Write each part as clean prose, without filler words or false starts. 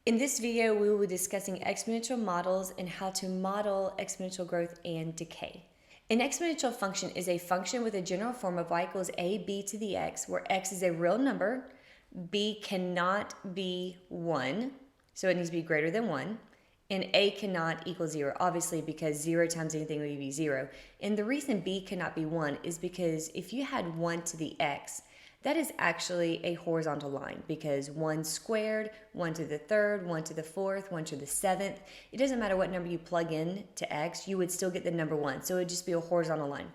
In this video, we will be discussing exponential models and how to model exponential growth and decay. An exponential function is a function with a general form of y equals ab to the x, where x is a real number, b cannot be 1, so it needs to be greater than 1, and a cannot equal 0, obviously because 0 times anything would be 0. And the reason b cannot be 1 is because if you had 1 to the x, that is actually a horizontal line because 1 squared, 1 to the third, 1 to the fourth, 1 to the seventh. It doesn't matter what number you plug in to x, you would still get the number 1. So it would just be a horizontal line.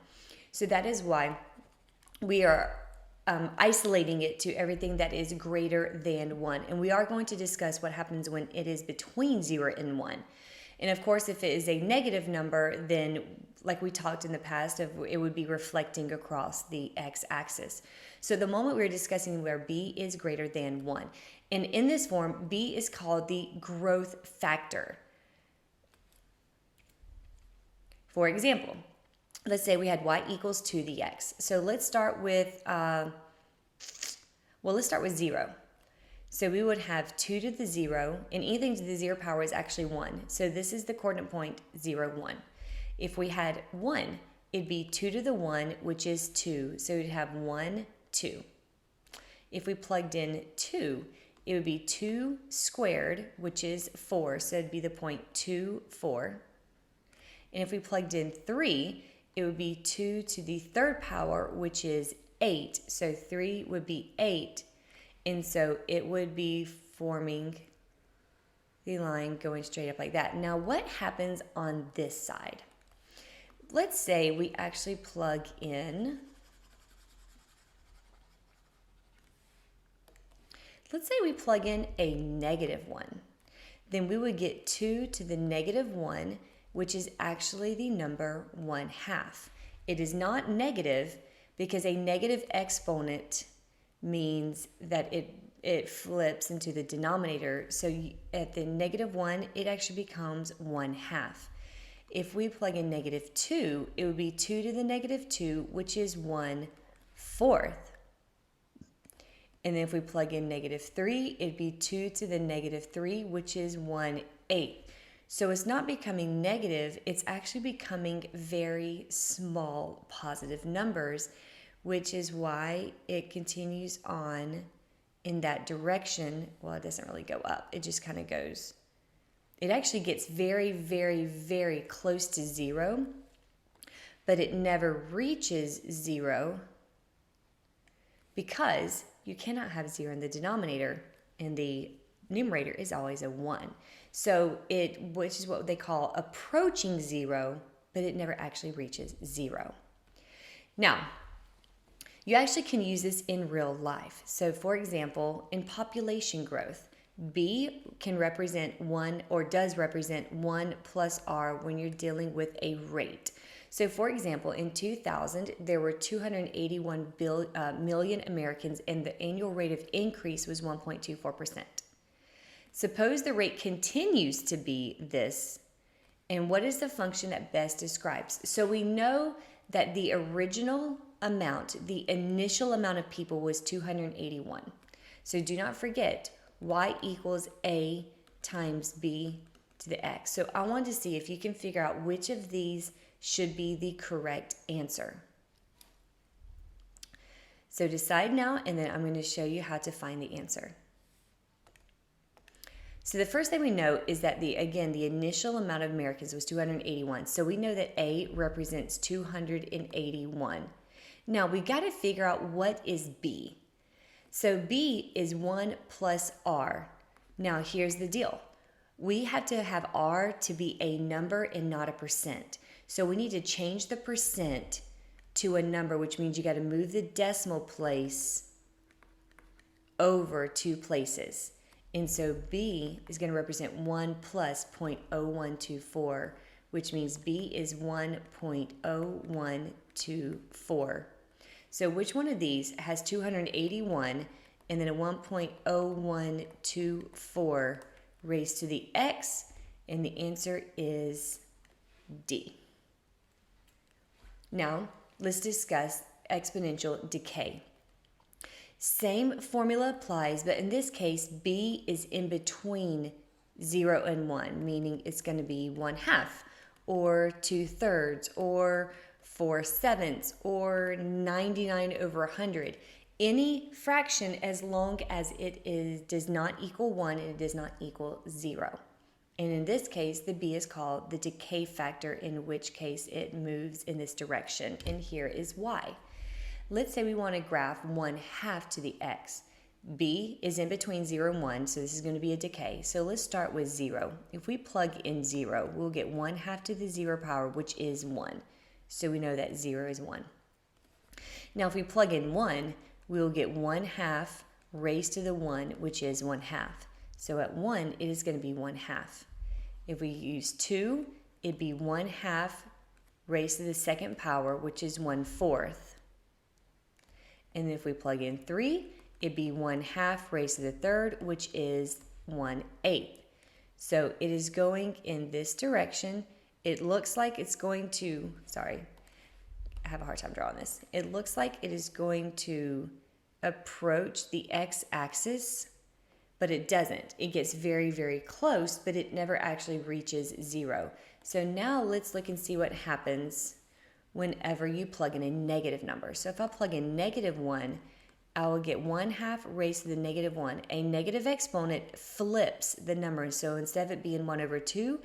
So that is why we are isolating it to everything that is greater than 1. And we are going to discuss what happens when it is between 0 and 1. And of course, if it is a negative number, then like we talked in the past, it would be reflecting across the x-axis. So the moment we're discussing where b is greater than 1. And in this form, b is called the growth factor. For example, let's say we had y equals 2 to the x. So let's start with, let's start with 0. So we would have 2 to the 0, and anything to the 0 power is actually 1. So this is the coordinate point 0, 1. If we had 1, it'd be 2 to the 1, which is 2. So we'd have 1, 2. If we plugged in 2, it would be 2 squared, which is 4. So it'd be the point 2, 4. And if we plugged in 3, it would be 2 to the third power, which is 8. So 3 would be 8. And so it would be forming the line going straight up like that. Now, what happens on this side? Let's say we actually plug in, a negative 1. Then we would get 2 to the negative 1, which is actually the number 1/2. It is not negative because a negative exponent means that it flips into the denominator. So at the negative 1, it actually becomes 1/2. If we plug in negative 2, it would be 2 to the negative 2, which is 1/4. And then if we plug in negative 3, it'd be 2 to the negative 3, which is 1/8. So it's not becoming negative, it's actually becoming very small positive numbers, which is why it continues on in that direction. Well, it doesn't really go up. It just kind of goes. It actually gets very, very, very close to 0, but it never reaches 0 because you cannot have 0 in the denominator, and the numerator is always a 1. So which is what they call approaching 0, but it never actually reaches 0. Now, you actually can use this in real life. So for example, in population growth, B can represent 1 or does represent 1 plus R when you're dealing with a rate. So for example, in 2000, there were 281 million Americans and the annual rate of increase was 1.24%. Suppose the rate continues to be this, and what is the function that best describes? So we know that the original amount, the initial amount of people was 281. So do not forget, y equals a times b to the x. So I want to see if you can figure out which of these should be the correct answer. So decide now, and then I'm going to show you how to find the answer. So the first thing we know is that the initial amount of Americans was 281. So we know that A represents 281. Now we got to figure out what is B. So B is 1 plus R. Now here's the deal. We have to have R to be a number and not a percent. So we need to change the percent to a number, which means you got to move the decimal place over 2 places. And so B is going to represent 1 plus 0.0124, which means B is 1.0124. So which one of these has 281 and then a 1.0124 raised to the x? And the answer is D. Now, let's discuss exponential decay. Same formula applies, but in this case, b is in between 0 and 1, meaning it's going to be 1/2, or 2/3, or 4/7, or 99/100. Any fraction as long as does not equal 1 and it does not equal 0. And in this case, the b is called the decay factor, in which case it moves in this direction. And here is why. Let's say we want to graph 1/2 to the x. b is in between 0 and 1, so this is going to be a decay. So let's start with 0. If we plug in 0, we'll get 1/2 to the 0 power, which is 1. So we know that 0 is 1. Now if we plug in 1, we'll get 1/2 raised to the 1, which is 1/2. So at 1, it is going to be 1/2. If we use 2, it'd be 1/2 raised to the second power, which is 1/4. And if we plug in 3, it'd be 1/2 raised to the third, which is 1/8. So it is going in this direction. It looks like it's going to, sorry, I have a hard time drawing this. It looks like it is going to approach the x-axis, but it doesn't. It gets very, very close, but it never actually reaches 0. So now let's look and see what happens whenever you plug in a negative number. So if I plug in -1, I will get 1/2 raised to the -1. A negative exponent flips the number. So instead of it being 1/2,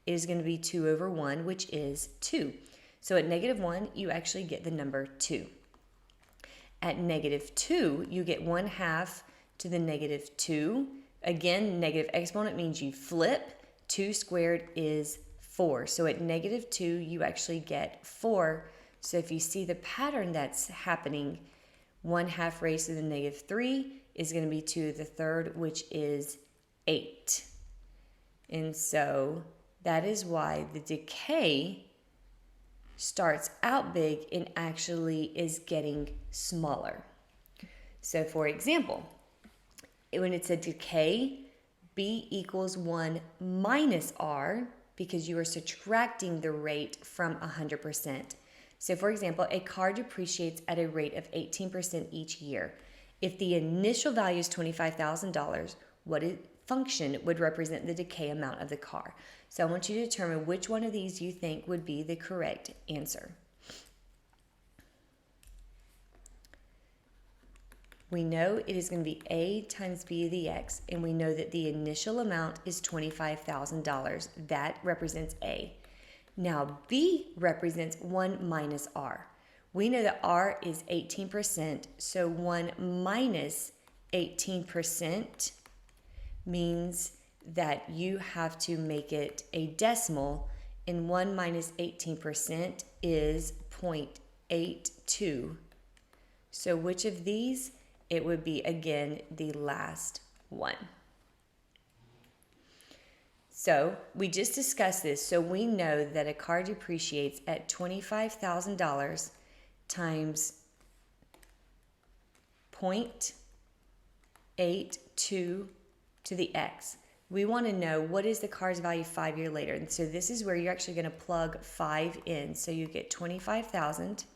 it is going to be 2/1, which is 2. So at -1, you actually get the number 2. At -2, you get 1/2 to the -2. Again, negative exponent means you flip. 2 squared is 4. So at -2, you actually get 4. So if you see the pattern that's happening, 1/2 raised to the -3 is going to be 2 to the third, which is 8. And so that is why the decay starts out big and actually is getting smaller. So for example, when it's a decay, b equals 1 minus r, because you are subtracting the rate from 100%. So for example, a car depreciates at a rate of 18% each year. If the initial value is $25,000, what function would represent the decay amount of the car? So I want you to determine which one of these you think would be the correct answer. We know it is going to be a times b to the x, and we know that the initial amount is $25,000. That represents a. Now b represents 1 minus r. We know that r is 18%, so 1 minus 18% means that you have to make it a decimal, and 1 minus 18% is 0.82. So which of these? It would be, again, the last one. So we just discussed this. So we know that a car depreciates at $25,000 times 0.82 to the x. We want to know what is the car's value 5 years later. And so this is where you're actually going to plug 5 in. So you get 25,000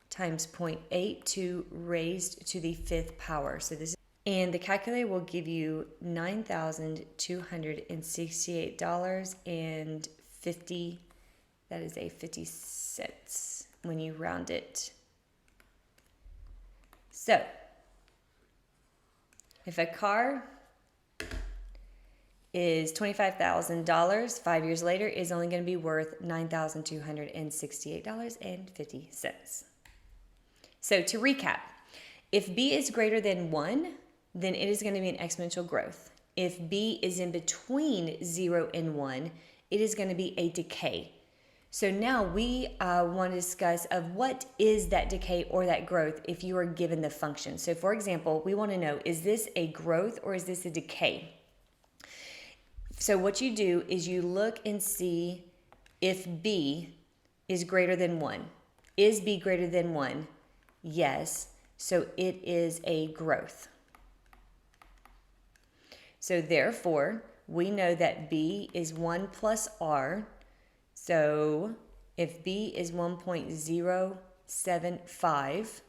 times 0.82 raised to the 5th power. So this is, and the calculator will give you $9,268.50. That is a 50 cents when you round it. So if a car is $25,000, 5 years later is only going to be worth $9,268.50. So to recap, if b is greater than 1, then it is going to be an exponential growth. If b is in between 0 and 1, it is going to be a decay. So now we want to discuss of what is that decay or that growth if you are given the function. So for example, we want to know, is this a growth or is this a decay? So what you do is you look and see if b is greater than 1. Is b greater than 1? Yes. So it is a growth. So therefore, we know that b is 1 plus r. So if b is 1.075,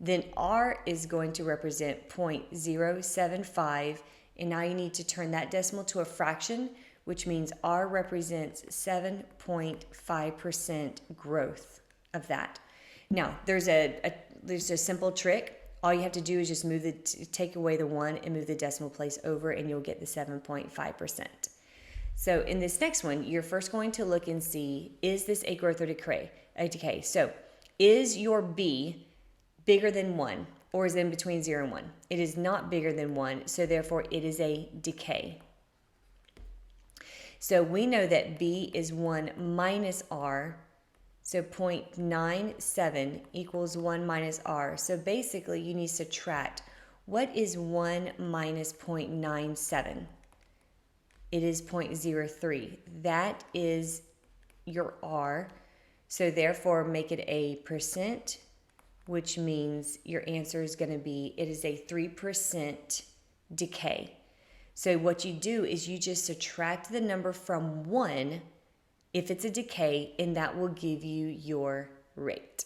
Then R is going to represent 0.075, and now you need to turn that decimal to a fraction, which means R represents 7.5% growth of that. Now, there's a simple trick. All you have to do is just take away the 1 and move the decimal place over, and you'll get the 7.5%. So in this next one, you're first going to look and see, is this a growth or decay? So is your B bigger than 1, or is it in between 0 and 1? It is not bigger than 1, so therefore it is a decay. So we know that B is 1 minus R, so 0.97 equals 1 minus R. So basically you need to subtract. What is 1 minus 0.97? It is 0.03. That is your R. So therefore make it a percent, which means your answer is going to be, it is a 3% decay. So what you do is you just subtract the number from 1 if it's a decay, and that will give you your rate.